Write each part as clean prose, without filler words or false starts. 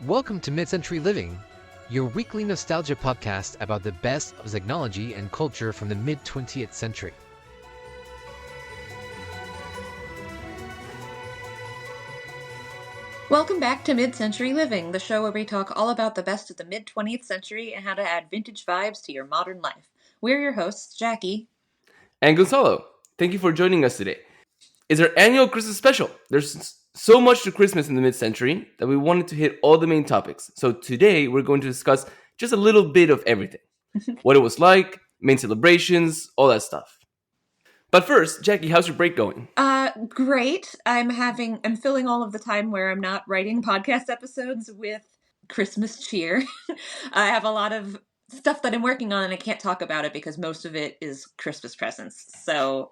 Welcome to Mid-Century Living, your weekly nostalgia podcast about the best of technology and culture from the mid-20th century. Welcome back to Mid-Century Living, the show where we talk all about the best of the mid-20th century and how to add vintage vibes to your modern life. We're your hosts, Jackie. And Gonzalo, thank you for joining us today. It's our annual Christmas special. There's so much to Christmas in the mid-century that we wanted to hit all the main topics. So today we're going to discuss just a little bit of everything. What it was like, main celebrations, all that stuff. But first, Jackie, how's your break going? Great. I'm filling all of the time where I'm not writing podcast episodes with Christmas cheer. I have a lot of stuff that I'm working on and I can't talk about it because most of it is Christmas presents. So,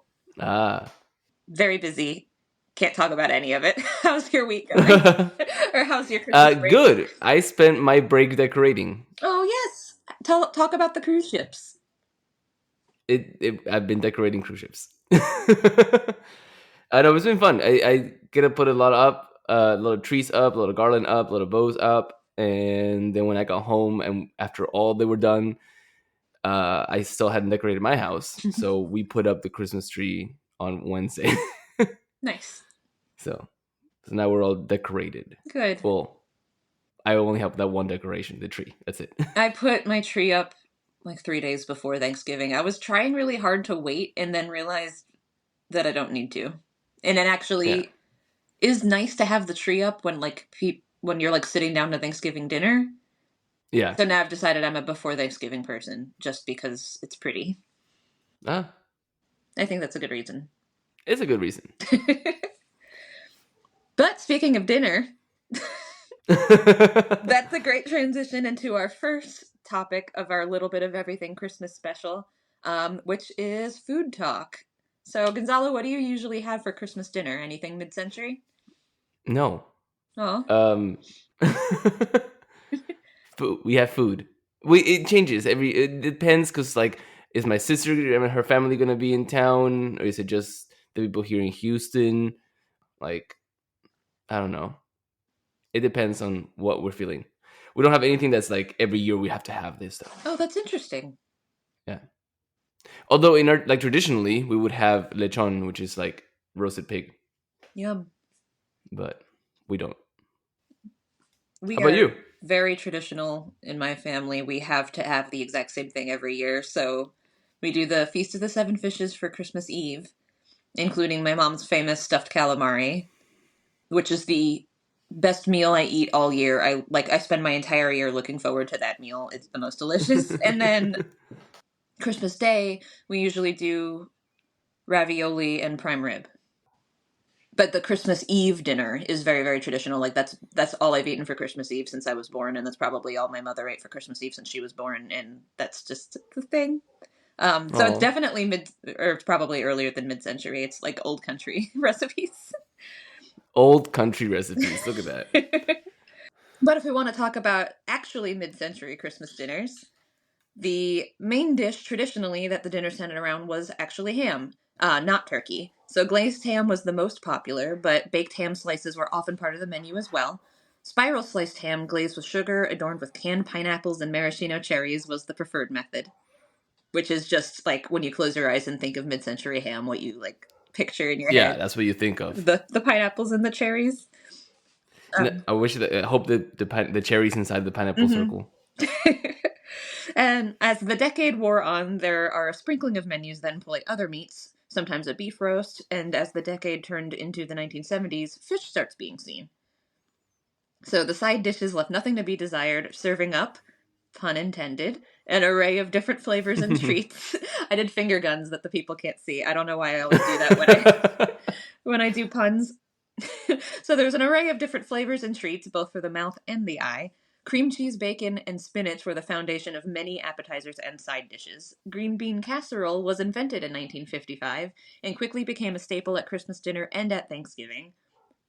very busy. Can't talk about any of it. How's your week going? Or how's your Christmas break? Good. I spent my break decorating. Oh, yes. Talk about the cruise ships. I've been decorating cruise ships. I know, it's been fun. I get to put a lot up, a lot of trees up, a lot of garland up, a lot of bows up. And then when I got home and after all they were done, I still hadn't decorated my house. So we put up the Christmas tree on Wednesday. Nice. So now we're all decorated. Good. Well, I only have that one decoration, the tree. That's it. I put my tree up like 3 days before Thanksgiving. I was trying really hard to wait and then realized that I don't need to. And it actually is nice to have the tree up when when you're like sitting down to Thanksgiving dinner. Yeah. So now I've decided I'm a before Thanksgiving person just because it's pretty. I think that's a good reason. It's a good reason. But speaking of dinner, that's a great transition into our first topic of our Little Bit of Everything Christmas special, which is food talk. So, Gonzalo, what do you usually have for Christmas dinner? Anything mid-century? No. Oh. We have food. It changes it depends because is my sister and her family gonna be in town, or is it just the people here in Houston? I don't know. It depends on what we're feeling. We don't have anything that's like every year we have to have this though. Oh, that's interesting. Yeah. Although in our traditionally we would have lechon, which is like roasted pig. Yum. But we don't. How about you? Very traditional in my family. We have to have the exact same thing every year. So we do the Feast of the Seven Fishes for Christmas Eve, including my mom's famous stuffed calamari, which is the best meal I eat all year. I spend my entire year looking forward to that meal. It's the most delicious. And then Christmas Day, we usually do ravioli and prime rib. But the Christmas Eve dinner is very, very traditional. Like that's all I've eaten for Christmas Eve since I was born, and that's probably all my mother ate for Christmas Eve since she was born, and that's just the thing. So it's definitely it's probably earlier than mid-century. It's like old country recipes. Old country recipes. Look at that. But if we want to talk about actually mid-century Christmas dinners, the main dish traditionally that the dinner centered around was actually ham, not turkey. So glazed ham was the most popular, but baked ham slices were often part of the menu as well. Spiral sliced ham glazed with sugar, adorned with canned pineapples and maraschino cherries was the preferred method. Which is just like when you close your eyes and think of mid-century ham, what you like picture in your head. Yeah, that's what you think of. The pineapples and the cherries. I hope the cherries inside the pineapple circle. And as the decade wore on, there are a sprinkling of menus that employ other meats, sometimes a beef roast, and as the decade turned into the 1970s, fish starts being seen. So the side dishes left nothing to be desired, serving up, pun intended, an array of different flavors and treats. I did finger guns that the people can't see. I don't know why I always do that when I do puns. So there's an array of different flavors and treats, both for the mouth and the eye. Cream cheese, bacon, and spinach were the foundation of many appetizers and side dishes. Green bean casserole was invented in 1955 and quickly became a staple at Christmas dinner and at Thanksgiving.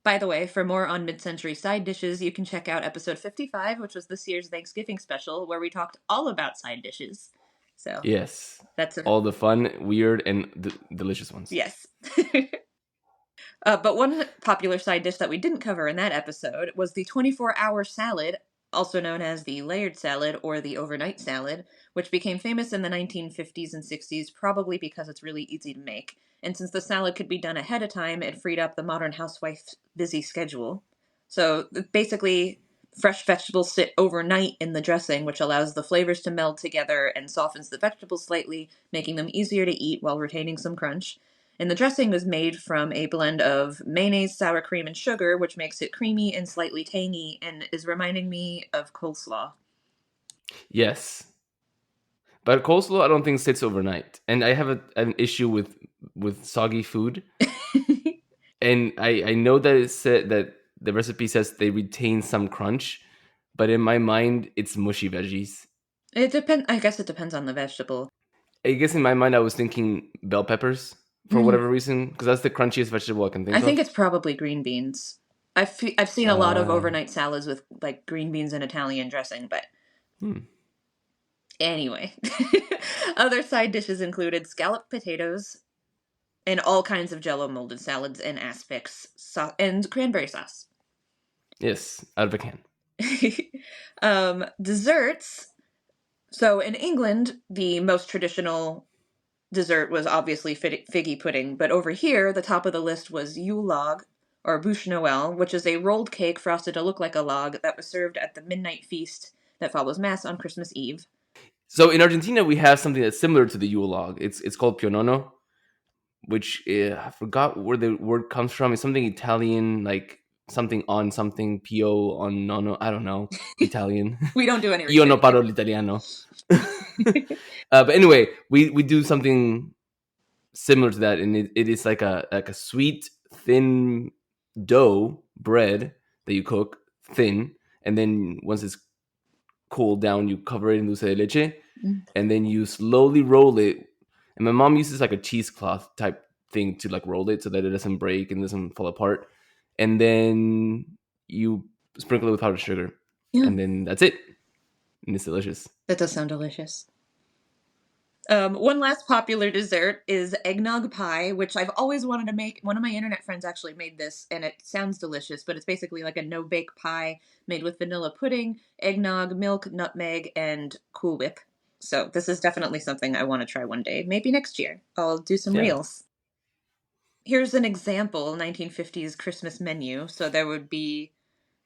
By the way, for more on mid-century side dishes, you can check out episode 55, which was this year's Thanksgiving special, where we talked all about side dishes. So yes, that's all the fun, weird, and delicious ones. Yes. But one popular side dish that we didn't cover in that episode was the 24-hour salad also known as the layered salad or the overnight salad, which became famous in the 1950s and 60s probably because it's really easy to make. And since the salad could be done ahead of time, it freed up the modern housewife's busy schedule. So basically, fresh vegetables sit overnight in the dressing, which allows the flavors to meld together and softens the vegetables slightly, making them easier to eat while retaining some crunch. And the dressing was made from a blend of mayonnaise, sour cream, and sugar, which makes it creamy and slightly tangy and is reminding me of coleslaw. Yes. But coleslaw, I don't think sits overnight, and I have an issue with soggy food. And I know that it said that the recipe says they retain some crunch, but in my mind, it's mushy veggies. It depends. I guess it depends on the vegetable. I guess in my mind, I was thinking bell peppers for Mm. whatever reason, because that's the crunchiest vegetable I can I think think of. it's probably green beans. I've seen a lot of Uh, overnight salads with like green beans and Italian dressing, but hmm. anyway. Other side dishes included scalloped potatoes and all kinds of jello molded salads and aspics and cranberry sauce. Yes, out of a can. Desserts. So in England, the most traditional dessert was obviously figgy pudding, but over here, the top of the list was Yule log, or bûche Noël, which is a rolled cake frosted to look like a log that was served at the midnight feast that follows Mass on Christmas Eve. So in Argentina, we have something that's similar to the Yule log. It's called pionono, which I forgot where the word comes from. It's something Italian, like something on something, pio on nono. I don't know Italian. We don't do any Io research non parlo l'italiano. But anyway, we do something similar to that, and it is like a sweet thin dough bread that you cook thin, and then once it's cooled down, you cover it in dulce de leche, here. and then you slowly roll it. And my mom uses like a cheesecloth type thing to like roll it so that it doesn't break and doesn't fall apart. And then you sprinkle it with powdered sugar, Yeah, and then that's it. And it's delicious. that does sound delicious. One last popular dessert is eggnog pie, which I've always wanted to make. One of my internet friends actually made this, and it sounds delicious, but it's basically like a no-bake pie made with vanilla pudding, eggnog, milk, nutmeg, and Cool Whip. So this is definitely something I want to try one day. Maybe next year. I'll do some Yeah. reels. Here's an example 1950s Christmas menu. So there would be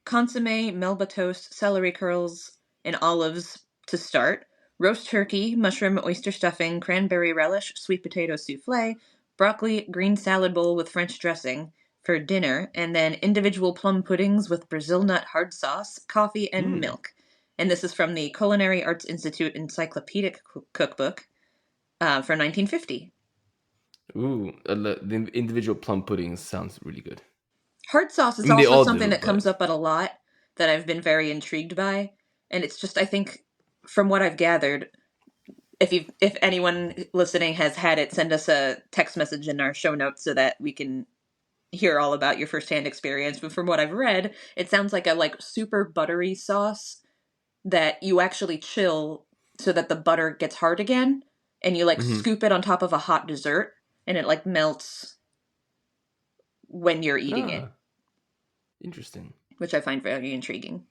consomme, Melba toast, celery curls, and olives to start, roast turkey, mushroom oyster stuffing, cranberry relish, sweet potato souffle, broccoli, green salad bowl with French dressing for dinner, and then individual plum puddings with Brazil nut hard sauce, coffee, and Mm. milk. And this is from the Culinary Arts Institute Encyclopedic Cookbook for 1950. Ooh, the individual plum puddings sounds really good. Hard sauce I is mean, they also all something do, that but comes up at a lot that I've been very intrigued by. And it's just, I think, from what I've gathered, if anyone listening has had it, send us a text message in our show notes so that we can hear all about your firsthand experience. But from what I've read, it sounds like a like super buttery sauce that you actually chill so that the butter gets hard again, and you like mhm. scoop it on top of a hot dessert, and it like melts when you're eating it, Ah, interesting. which I find very intriguing.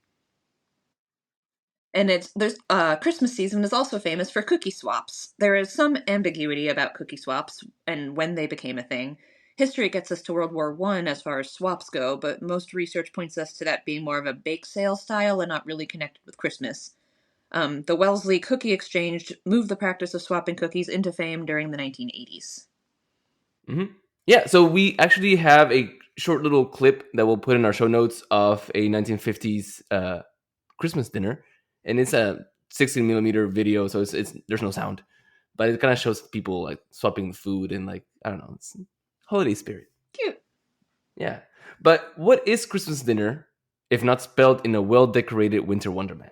And there's Christmas season is also famous for cookie swaps. There is some ambiguity about cookie swaps and when they became a thing. History gets us to World War I as far as swaps go, but most research points us to that being more of a bake sale style and not really connected with Christmas. The Wellesley Cookie Exchange moved the practice of swapping cookies into fame during the 1980s. Hmm. Yeah, so we actually have a short little clip that we'll put in our show notes of a 1950s Christmas dinner, and it's a 16 millimeter video, so it's there's no sound, but it kind of shows people like swapping food and like I don't know, it's holiday spirit. Cute. Yeah, but what is Christmas dinner if not spelled in a well decorated winter wonderland?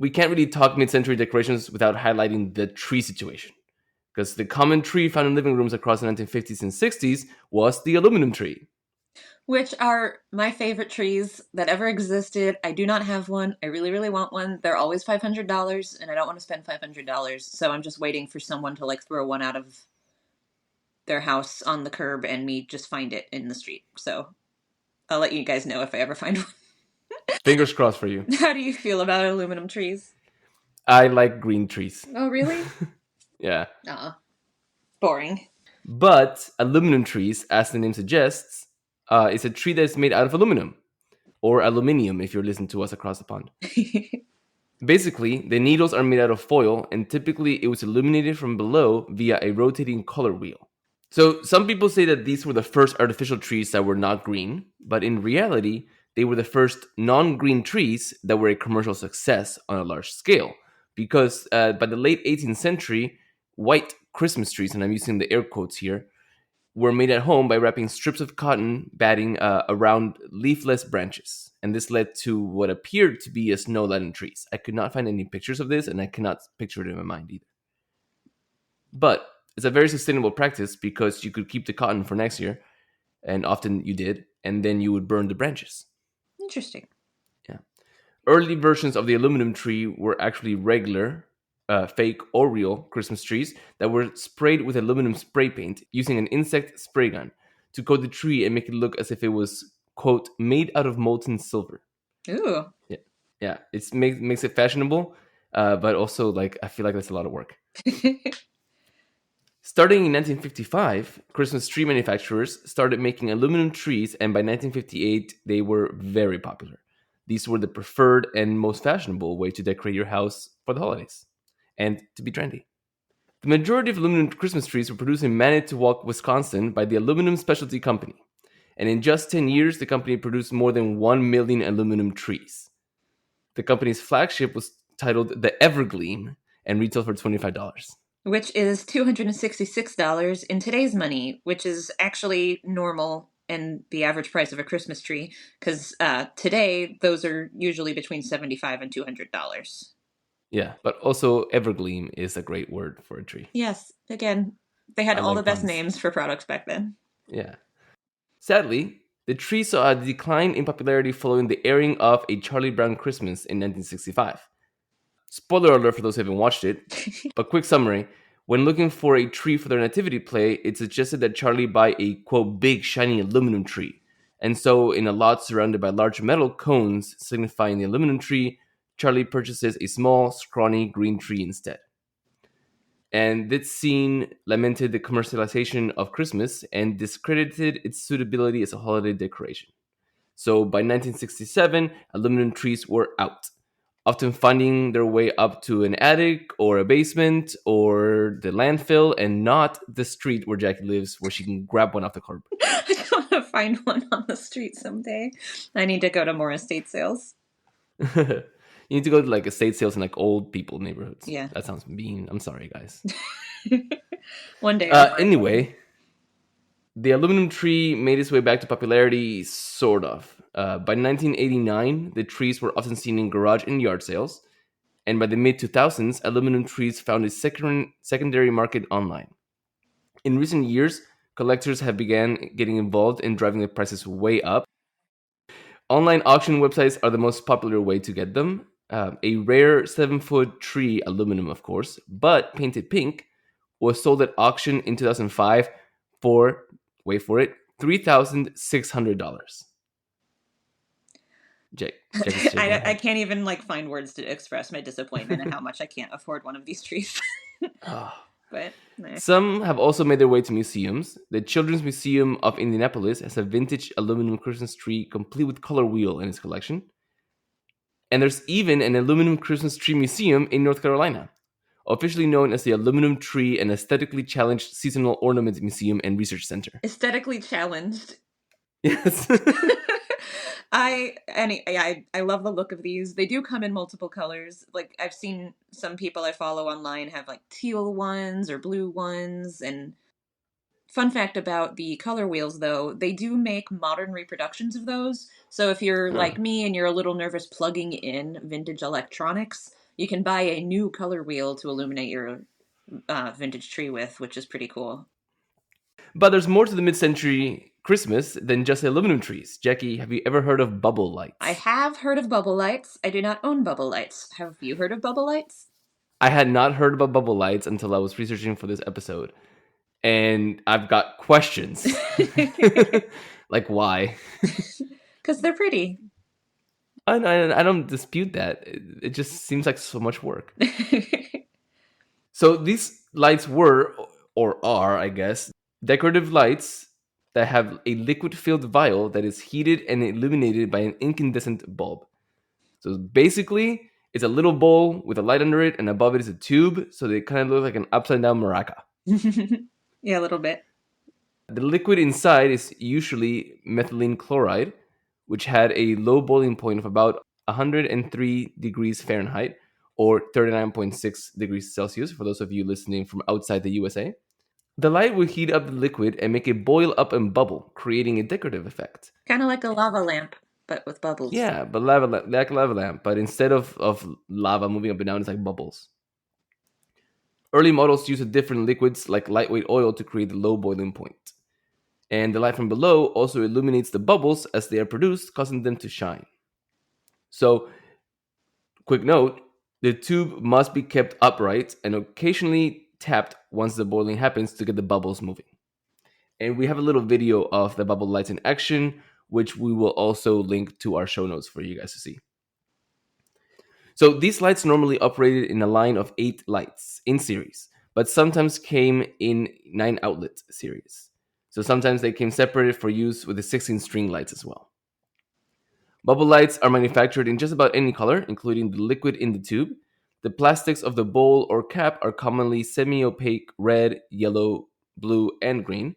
We can't really talk mid-century decorations without highlighting the tree situation, because the common tree found in living rooms across the 1950s and 60s was the aluminum tree. Which are my favorite trees that ever existed. I do not have one. I really, really want one. They're always $500, and I don't want to spend $500. So I'm just waiting for someone to like throw one out of their house on the curb and me just find it in the street. So I'll let you guys know if I ever find one. Fingers crossed for you. How do you feel about aluminum trees? I like green trees. Oh, really? Yeah. Boring. But aluminum trees, as the name suggests, is a tree that is made out of aluminum, or aluminium if you're listening to us across the pond. Basically, the needles are made out of foil, and typically it was illuminated from below via a rotating color wheel. So some people say that these were the first artificial trees that were not green, but in reality, they were the first non-green trees that were a commercial success on a large scale. Because by the late 18th century, white Christmas trees, and I'm using the air quotes here, were made at home by wrapping strips of cotton batting around leafless branches. And this led to what appeared to be a snow-laden trees. I could not find any pictures of this, and I cannot picture it in my mind either. But it's a very sustainable practice because you could keep the cotton for next year, and often you did, and then you would burn the branches. Interesting. Yeah. Early versions of the aluminum tree were actually regular, fake or real Christmas trees that were sprayed with aluminum spray paint using an insect spray gun to coat the tree and make it look as if it was, quote, made out of molten silver. Ooh. Yeah. It makes it fashionable, but also, like, I feel like that's a lot of work. Starting in 1955, Christmas tree manufacturers started making aluminum trees, and by 1958, they were very popular. These were the preferred and most fashionable way to decorate your house for the holidays and to be trendy. The majority of aluminum Christmas trees were produced in Manitowoc, Wisconsin by the Aluminum Specialty Company. And in just 10 years, the company produced more than 1 million aluminum trees. The company's flagship was titled the Evergleam and retailed for $25. Which is $266 in today's money, which is actually normal and the average price of a Christmas tree, because today those are usually between $75 and $200. Yeah, but also Evergleam is a great word for a tree. Yes, again, they had I all like the best puns. names for products back then. Yeah. Sadly, the tree saw a decline in popularity following the airing of A Charlie Brown Christmas in 1965. Spoiler alert for those who haven't watched it, but quick summary. When looking for a tree for their nativity play, it suggested that Charlie buy a, quote, big shiny aluminum tree. And so, in a lot surrounded by large metal cones signifying the aluminum tree, Charlie purchases a small, scrawny green tree instead. And this scene lamented the commercialization of Christmas and discredited its suitability as a holiday decoration. So by 1967, aluminum trees were out, often finding their way up to an attic or a basement or the landfill and not the street where Jackie lives, where she can grab one off the curb. I want to find one on the street someday. I need to go to more estate sales. You need to go to like estate sales in like old people neighborhoods. Yeah. That sounds mean. I'm sorry, guys. One day. I'll find one. Anyway, the aluminum tree made its way back to popularity, sort of. By 1989, the trees were often seen in garage and yard sales. And by the mid 2000s, aluminum trees found a secondary market online. In recent years, collectors have begun getting involved in driving the prices way up. Online auction websites are the most popular way to get them. A rare 7-foot tree, aluminum of course, but painted pink, was sold at auction in 2005 for, wait for it, $3,600. Jake I can't even like find words to express my disappointment at how much I can't afford one of these trees. But some have also made their way to museums. The Children's Museum of Indianapolis has a vintage aluminum Christmas tree complete with color wheel in its collection. And there's even an aluminum Christmas tree museum in North Carolina, officially known as the Aluminum Tree and Aesthetically Challenged Seasonal Ornament Museum and Research Center. Aesthetically challenged. Yes. I love the look of these. They do come in multiple colors. Like I've seen some people I follow online have like teal ones or blue ones. And fun fact about the color wheels though, they do make modern reproductions of those. So if you're like me and you're a little nervous plugging in vintage electronics, you can buy a new color wheel to illuminate your vintage tree with, which is pretty cool. But there's more to the mid-century Christmas than just aluminum trees. Jackie, have you ever heard of bubble lights? I have heard of bubble lights. I do not own bubble lights. Have you heard of bubble lights? I had not heard about bubble lights until I was researching for this episode. And I've got questions. Like, why? Because they're pretty. I don't dispute that. It just seems like so much work. So these lights were, or are, I guess, decorative lights that have a liquid-filled vial that is heated and illuminated by an incandescent bulb. So basically, it's a little bowl with a light under it, and above it is a tube, so they kind of look like an upside-down maraca. Yeah, a little bit. The liquid inside is usually methylene chloride, which had a low boiling point of about 103 degrees Fahrenheit or 39.6 degrees Celsius for those of you listening from outside the USA. The light will heat up the liquid and make it boil up and bubble, creating a decorative effect. Kind of like a lava lamp, but with bubbles. Yeah, but like a lava lamp, but instead of lava moving up and down, it's like bubbles. Early models used different liquids like lightweight oil to create the low boiling point. And the light from below also illuminates the bubbles as they are produced, causing them to shine. So, quick note, the tube must be kept upright and occasionally tapped once the boiling happens to get the bubbles moving. And we have a little video of the bubble lights in action, which we will also link to our show notes for you guys to see. So these lights normally operated in a line of 8 lights in series, but sometimes came in 9 outlet series. So sometimes they came separated for use with the 16 string lights as well. Bubble lights are manufactured in just about any color, including the liquid in the tube. The plastics of the bowl or cap are commonly semi-opaque red, yellow, blue, and green.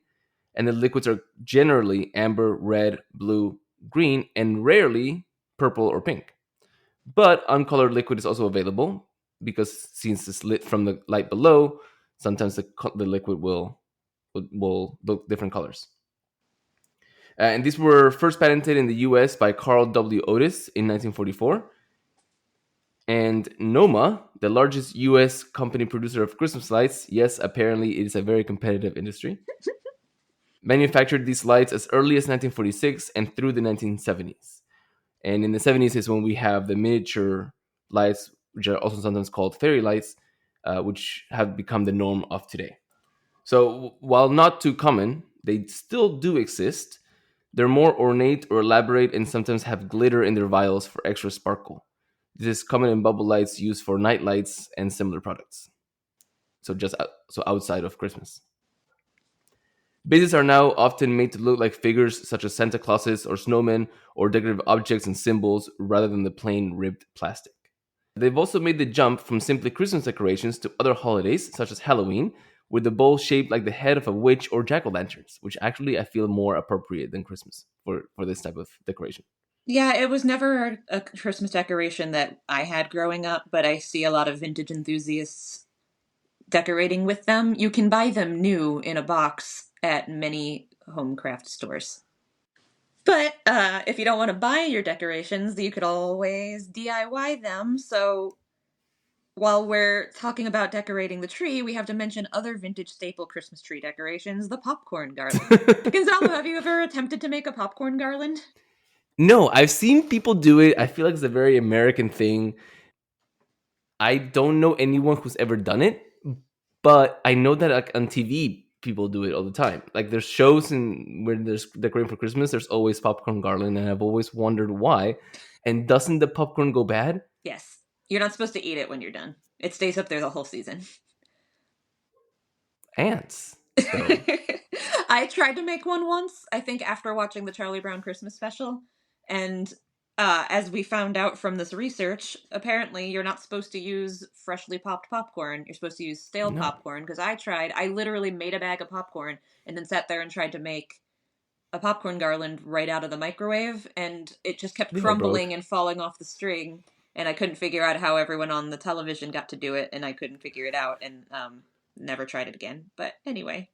And the liquids are generally amber, red, blue, green, and rarely purple or pink. But uncolored liquid is also available because since it's lit from the light below, sometimes the liquid will look different colors. And these were first patented in the US by Carl W. Otis in 1944. And Noma, the largest US company producer of Christmas lights, yes, apparently it is a very competitive industry, manufactured these lights as early as 1946 and through the 1970s. And in the 70s is when we have the miniature lights, which are also sometimes called fairy lights, which have become the norm of today. So while not too common, they still do exist. They're more ornate or elaborate and sometimes have glitter in their vials for extra sparkle. This is common in bubble lights used for night lights and similar products. So outside of Christmas. Bases are now often made to look like figures such as Santa Clauses or snowmen or decorative objects and symbols rather than the plain ribbed plastic. They've also made the jump from simply Christmas decorations to other holidays such as Halloween, with the bowl shaped like the head of a witch or jack-o'-lanterns, which actually I feel more appropriate than Christmas for this type of decoration. Yeah, it was never a Christmas decoration that I had growing up, but I see a lot of vintage enthusiasts decorating with them. You can buy them new in a box at many home craft stores. But if you don't want to buy your decorations, you could always DIY them. So while we're talking about decorating the tree, we have to mention other vintage staple Christmas tree decorations, the popcorn garland. Gonzalo, have you ever attempted to make a popcorn garland? No, I've seen people do it. I feel like it's a very American thing. I don't know anyone who's ever done it, but I know that like on TV people do it all the time. Like there's shows where there's decorating for Christmas, there's always popcorn garland, and I've always wondered why. And doesn't the popcorn go bad? Yes. You're not supposed to eat it when you're done. It stays up there the whole season. Ants. So. I tried to make one once, I think after watching the Charlie Brown Christmas special. And as we found out from this research, apparently you're not supposed to use freshly popped popcorn. You're supposed to use stale popcorn. Because I literally made a bag of popcorn and then sat there and tried to make a popcorn garland right out of the microwave. And it just kept crumbling and falling off the string. And I couldn't figure out how everyone on the television got to do it. And I couldn't figure it out. And never tried it again. But anyway.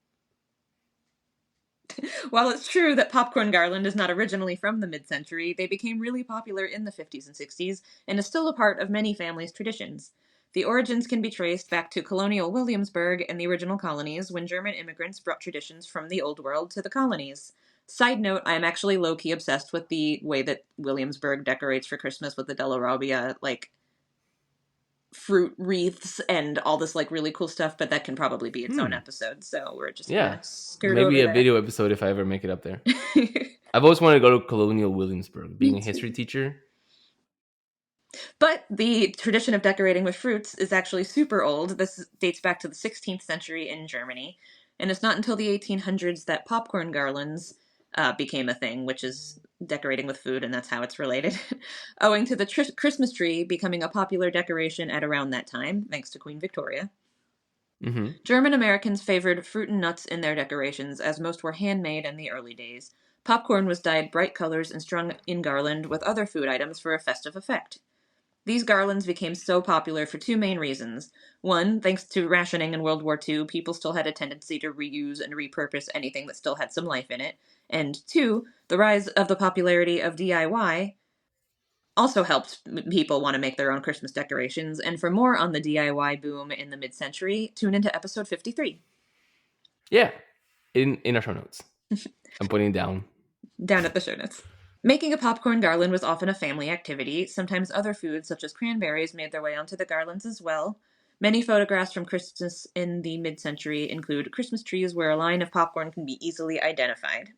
While it's true that popcorn garland is not originally from the mid-century, they became really popular in the 50s and 60s and is still a part of many families' traditions. The origins can be traced back to colonial Williamsburg and the original colonies when German immigrants brought traditions from the Old World to the colonies. Side note, I am actually low-key obsessed with the way that Williamsburg decorates for Christmas with the Della Robbia, like, fruit wreaths and all this like really cool stuff, but that can probably be its own episode, so we're just gonna skirt maybe over a video episode if I ever make it up there. I've always wanted to go to colonial Williamsburg. Being a history teacher, But the tradition of decorating with fruits is actually super old. This dates back to the 16th century in Germany. And it's not until the 1800s that popcorn garlands became a thing, which is decorating with food, and that's how it's related. Owing to the Christmas tree becoming a popular decoration at around that time, thanks to Queen Victoria. Mm-hmm. German Americans favored fruit and nuts in their decorations, as most were handmade in the early days. Popcorn was dyed bright colors and strung in garland with other food items for a festive effect. These garlands became so popular for two main reasons. One, thanks to rationing in World War II, people still had a tendency to reuse and repurpose anything that still had some life in it. And two, the rise of the popularity of DIY also helped people want to make their own Christmas decorations. And for more on the DIY boom in the mid-century, tune into episode 53. Yeah, in our show notes. I'm putting it down. Down at the show notes. Making a popcorn garland was often a family activity. Sometimes other foods, such as cranberries, made their way onto the garlands as well. Many photographs from Christmas in the mid-century include Christmas trees where a line of popcorn can be easily identified.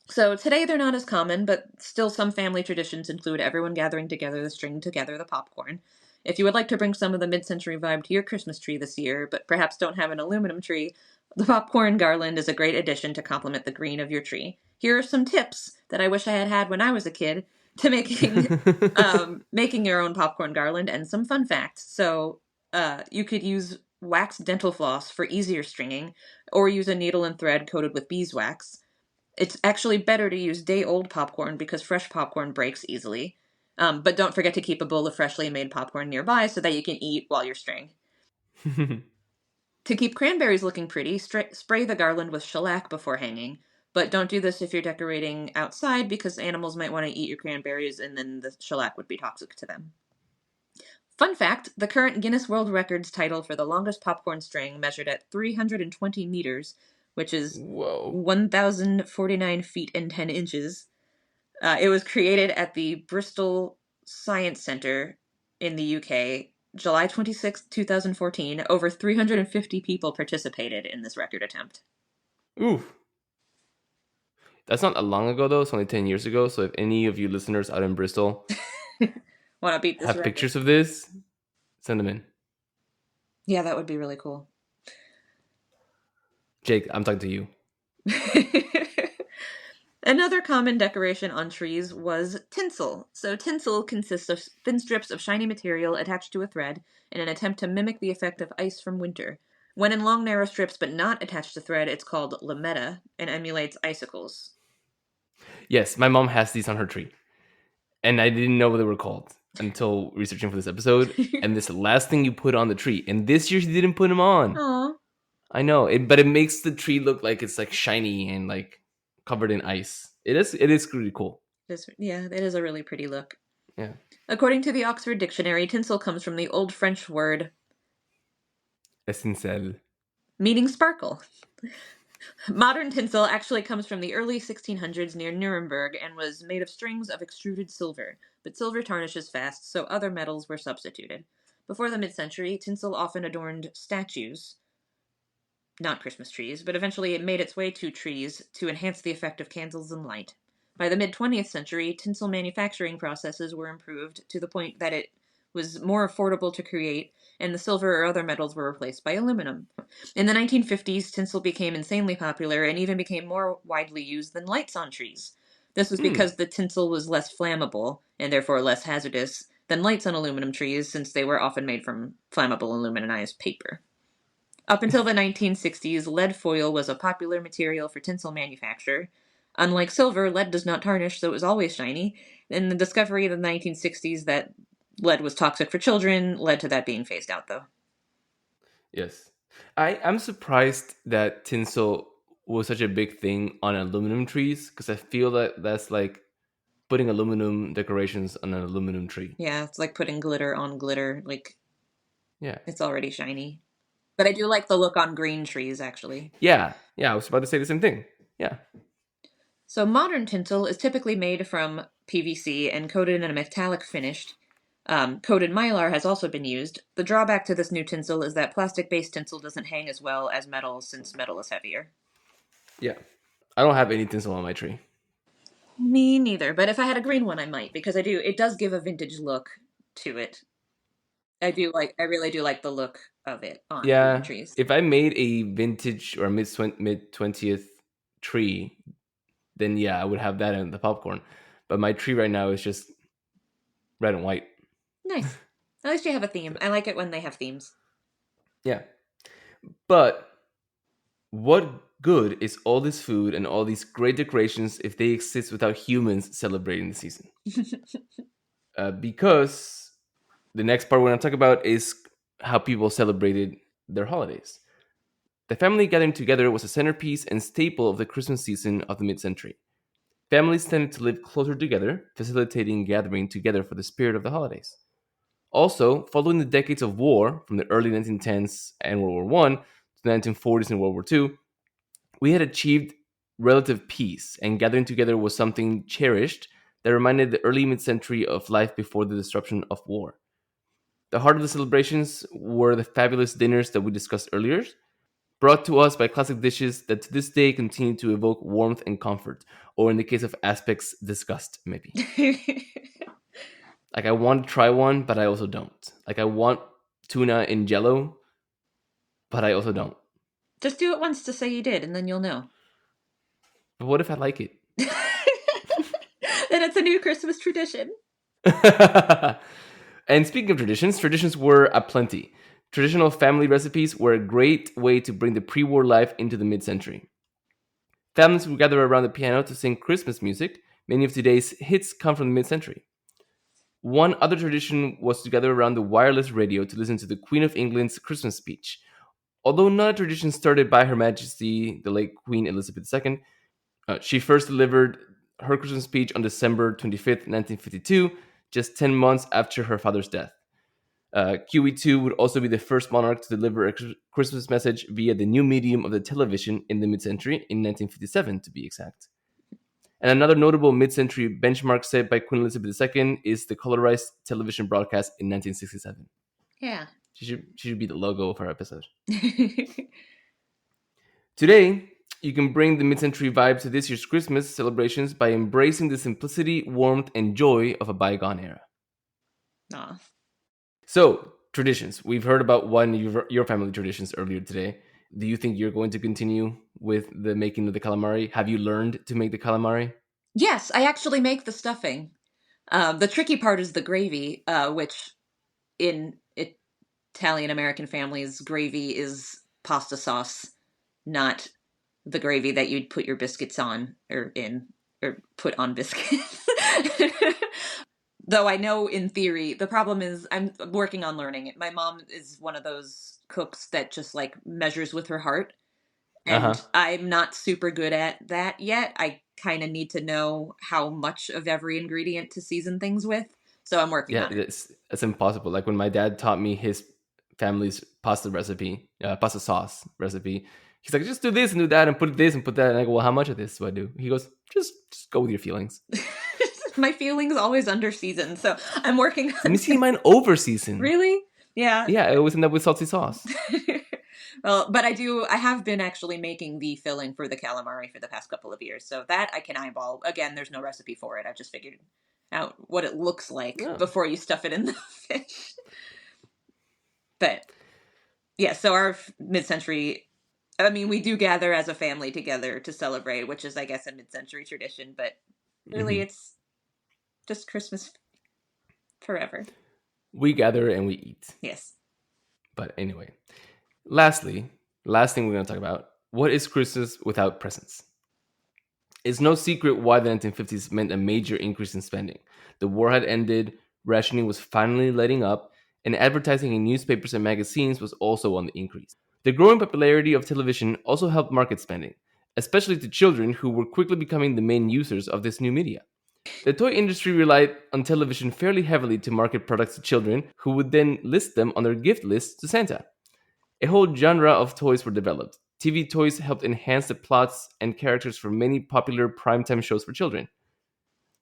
So today they're not as common, but still some family traditions include everyone gathering together to string together the popcorn. If you would like to bring some of the mid-century vibe to your Christmas tree this year, but perhaps don't have an aluminum tree, the popcorn garland is a great addition to complement the green of your tree. Here are some tips that I wish I had had when I was a kid to making your own popcorn garland, and some fun facts. So you could use wax dental floss for easier stringing, or use a needle and thread coated with beeswax. It's actually better to use day-old popcorn because fresh popcorn breaks easily. But don't forget to keep a bowl of freshly made popcorn nearby so that you can eat while you're stringing. To keep cranberries looking pretty, spray the garland with shellac before hanging. But don't do this if you're decorating outside because animals might want to eat your cranberries and then the shellac would be toxic to them. Fun fact, the current Guinness World Records title for the longest popcorn string measured at 320 meters, which is Whoa. 1,049 feet and 10 inches. It was created at the Bristol Science Centre in the UK, July 26, 2014. Over 350 people participated in this record attempt. Ooh. That's not that long ago, though. It's only 10 years ago. So if any of you listeners out in Bristol Want to beat this have record? pictures of this, send them in. Yeah, that would be really cool. Jake, I'm talking to you. Another common decoration on trees was tinsel. So tinsel consists of thin strips of shiny material attached to a thread in an attempt to mimic the effect of ice from winter. When in long, narrow strips but not attached to thread, it's called lametta and emulates icicles. Yes, my mom has these on her tree. And I didn't know what they were called until researching for this episode. And this last thing you put on the tree. And this year she didn't put them on. Aw. I know, but it makes the tree look like it's like shiny and like covered in ice. It is really cool. Yeah, it is a really pretty look. Yeah. According to the Oxford Dictionary, tinsel comes from the Old French word Essentiel. meaning sparkle. Modern tinsel actually comes from the early 1600s near Nuremberg and was made of strings of extruded silver, but silver tarnishes fast, so other metals were substituted. Before the mid-century, tinsel often adorned statues, not Christmas trees, but eventually it made its way to trees to enhance the effect of candles and light. By the mid-20th century, tinsel manufacturing processes were improved to the point that it was more affordable to create, and the silver or other metals were replaced by aluminum. In the 1950s, tinsel became insanely popular and even became more widely used than lights on trees. This was because the tinsel was less flammable, and therefore less hazardous, than lights on aluminum trees, since they were often made from flammable aluminized paper. Up until the 1960s, lead foil was a popular material for tinsel manufacture. Unlike silver, lead does not tarnish, so it was always shiny. And the discovery in the 1960s that lead was toxic for children led to that being phased out, though. Yes. I'm surprised that tinsel was such a big thing on aluminum trees because I feel that that's like putting aluminum decorations on an aluminum tree. Yeah, it's like putting glitter on glitter. Like, Yeah. it's already shiny. But I do like the look on green trees, actually. Yeah. I was about to say the same thing. Yeah. So modern tinsel is typically made from PVC and coated in a metallic finish. Coated mylar has also been used. The drawback to this new tinsel is that plastic-based tinsel doesn't hang as well as metal, since metal is heavier. Yeah. I don't have any tinsel on my tree. Me neither. But if I had a green one, I might because I do. It does give a vintage look to it. I do like. I really do like the look of it on green Yeah, trees. if I made a vintage or mid 20th tree, then yeah, I would have that in the popcorn. But my tree right now is just red and white. Nice. At least you have a theme. I like it when they have themes. Yeah. But what good is all this food and all these great decorations if they exist without humans celebrating the season? Because the next part we're going to talk about is how people celebrated their holidays. The family gathering together was a centerpiece and staple of the Christmas season of the mid century. Families tended to live closer together, facilitating gathering together for the spirit of the holidays. Also, following the decades of war from the early 1910s and World War One to the 1940s and World War Two, we had achieved relative peace, and gathering together was something cherished that reminded the early mid century of life before the disruption of war. The heart of the celebrations were the fabulous dinners that we discussed earlier, brought to us by classic dishes that to this day continue to evoke warmth and comfort, or in the case of aspects, disgust, maybe. Like, I want to try one, but I also don't. Like, I want tuna in jello, but I also don't. Just do it once to say you did, and then you'll know. But what if I like it? Then it's a new Christmas tradition. And speaking of traditions, traditions were aplenty. Traditional family recipes were a great way to bring the pre war life into the mid century. Families would gather around the piano to sing Christmas music. Many of today's hits come from the mid century. One other tradition was to gather around the wireless radio to listen to the Queen of England's Christmas speech. Although not a tradition started by Her Majesty, the late Queen Elizabeth II, she first delivered her Christmas speech on December 25th, 1952, just 10 months after her father's death. QE2 would also be the first monarch to deliver a Christmas message via the new medium of the television in the mid century, in 1957 to be exact. And another notable mid century benchmark set by Queen Elizabeth II is the colorized television broadcast in 1967. Yeah. She should be the logo of our episode. Today, you can bring the mid century vibe to this year's Christmas celebrations by embracing the simplicity, warmth, and joy of a bygone era. Aw. So, traditions. We've heard about one of your family traditions earlier today. Do you think you're going to continue with the making of the calamari? Have you learned to make the calamari? Yes, I actually make the stuffing. The tricky part is the gravy, which in Italian American families, gravy is pasta sauce, not the gravy that you'd put your biscuits on or put on biscuits. Though I know in theory, the problem is I'm working on learning it. My mom is one of those cooks that just like measures with her heart. Uh huh. And I'm not super good at that yet. I kind of need to know how much of every ingredient to season things with. So I'm working Yeah, on it. it's impossible. Like when my dad taught me his family's pasta recipe, pasta sauce recipe, he's like, just do this and do that and put this and put that. And I go, well, how much of this do I do? He goes, just go with your feelings. My feelings always under seasoned, so I'm working Let on me see mine over season. Really? Yeah. Yeah, I always end up with salty sauce. Well, but I have been actually making the filling for the calamari for the past couple of years. So that I can eyeball. Again, there's no recipe for it. I've just figured out what it looks like Yeah. before you stuff it in the fish. But yeah, so our mid-century, I mean, we do gather as a family together to celebrate, which is, I guess, a mid-century tradition, but really Mhm. it's just Christmas forever. We gather and we eat. Yes. But anyway, last thing we're going to talk about, what is Christmas without presents? It's no secret why the 1950s meant a major increase in spending. The war had ended, rationing was finally letting up, and advertising in newspapers and magazines was also on the increase. The growing popularity of television also helped market spending, especially to children who were quickly becoming the main users of this new media. The toy industry relied on television fairly heavily to market products to children, who would then list them on their gift lists to Santa. A whole genre of toys were developed. TV toys helped enhance the plots and characters for many popular primetime shows for children.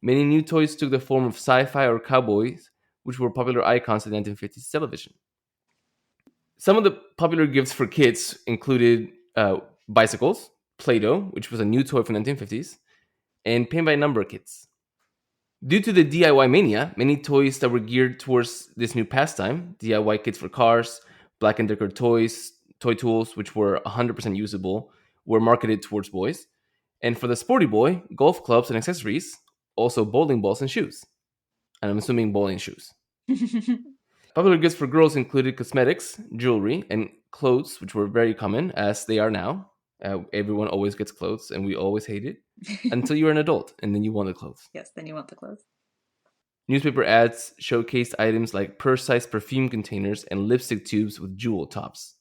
Many new toys took the form of sci fi or cowboys, which were popular icons in 1950s television. Some of the popular gifts for kids included bicycles, Play Doh, which was a new toy from the 1950s, and paint-by-number kits. Due to the DIY mania, many toys that were geared towards this new pastime, DIY kits for cars, Black & Decker toys, toy tools, which were 100% usable, were marketed towards boys. And for the sporty boy, golf clubs and accessories, also bowling balls and shoes. And I'm assuming bowling shoes. Popular gifts for girls included cosmetics, jewelry, and clothes, which were very common, as they are now. Everyone always gets clothes, and we always hate it until you're an adult, and then you want the clothes. Yes, then you want the clothes. Newspaper ads showcased items like purse-sized perfume containers and lipstick tubes with jewel tops.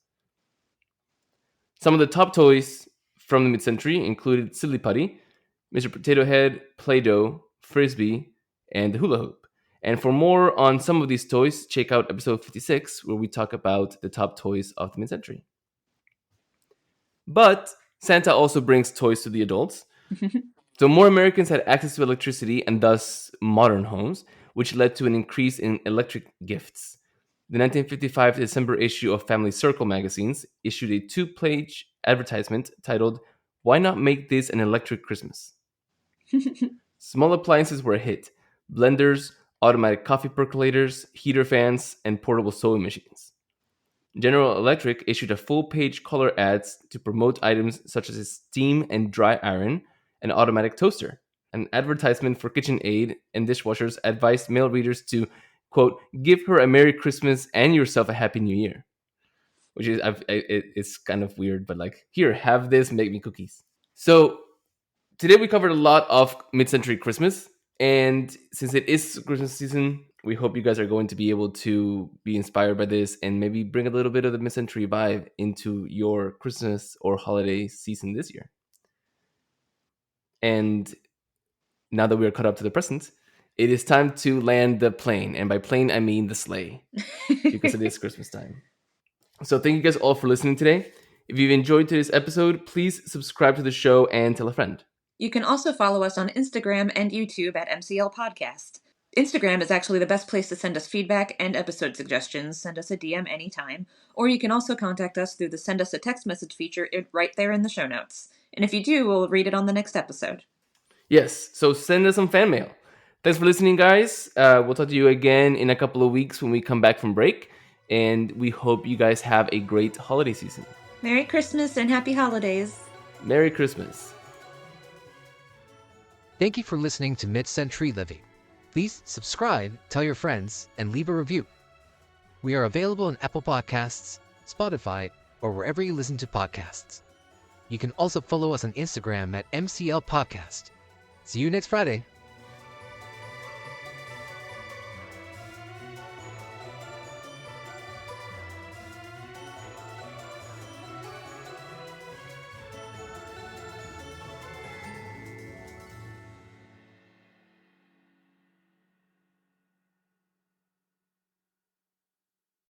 Some of the top toys from the mid-century included Silly Putty, Mr. Potato Head, Play-Doh, Frisbee, and the hula hoop. And for more on some of these toys, check out episode 56, where we talk about the top toys of the mid-century. But Santa also brings toys to the adults. So more Americans had access to electricity and thus modern homes, which led to an increase in electric gifts. The 1955 December issue of Family Circle magazines issued a 2-page advertisement titled, "Why Not Make This an Electric Christmas?" Small appliances were a hit. Blenders, automatic coffee percolators, heater fans, and portable sewing machines. General Electric issued a full-page color ads to promote items such as a steam and dry iron, an automatic toaster. An advertisement for KitchenAid and dishwashers advised male readers to, quote, "give her a Merry Christmas and yourself a Happy New Year." Which is, it's kind of weird, but like, here, have this, make me cookies. So today we covered a lot of mid-century Christmas. And since it is Christmas season, we hope you guys are going to be able to be inspired by this and maybe bring a little bit of the mid-century vibe into your Christmas or holiday season this year. And now that we are caught up to the present, it is time to land the plane. And by plane, I mean the sleigh, because it is Christmas time. So thank you guys all for listening today. If you've enjoyed today's episode, please subscribe to the show and tell a friend. You can also follow us on Instagram and YouTube at MCL Podcast. Instagram is actually the best place to send us feedback and episode suggestions. Send us a DM anytime. Or you can also contact us through the Send Us a Text Message feature right there in the show notes. And if you do, we'll read it on the next episode. Yes, so send us some fan mail. Thanks for listening, guys. We'll talk to you again in a couple of weeks when we come back from break. And we hope you guys have a great holiday season. Merry Christmas and Happy Holidays. Merry Christmas. Thank you for listening to Mid-Century Living. Please subscribe, tell your friends, and leave a review. We are available on Apple Podcasts, Spotify, or wherever you listen to podcasts. You can also follow us on Instagram at MCL Podcast. See you next Friday.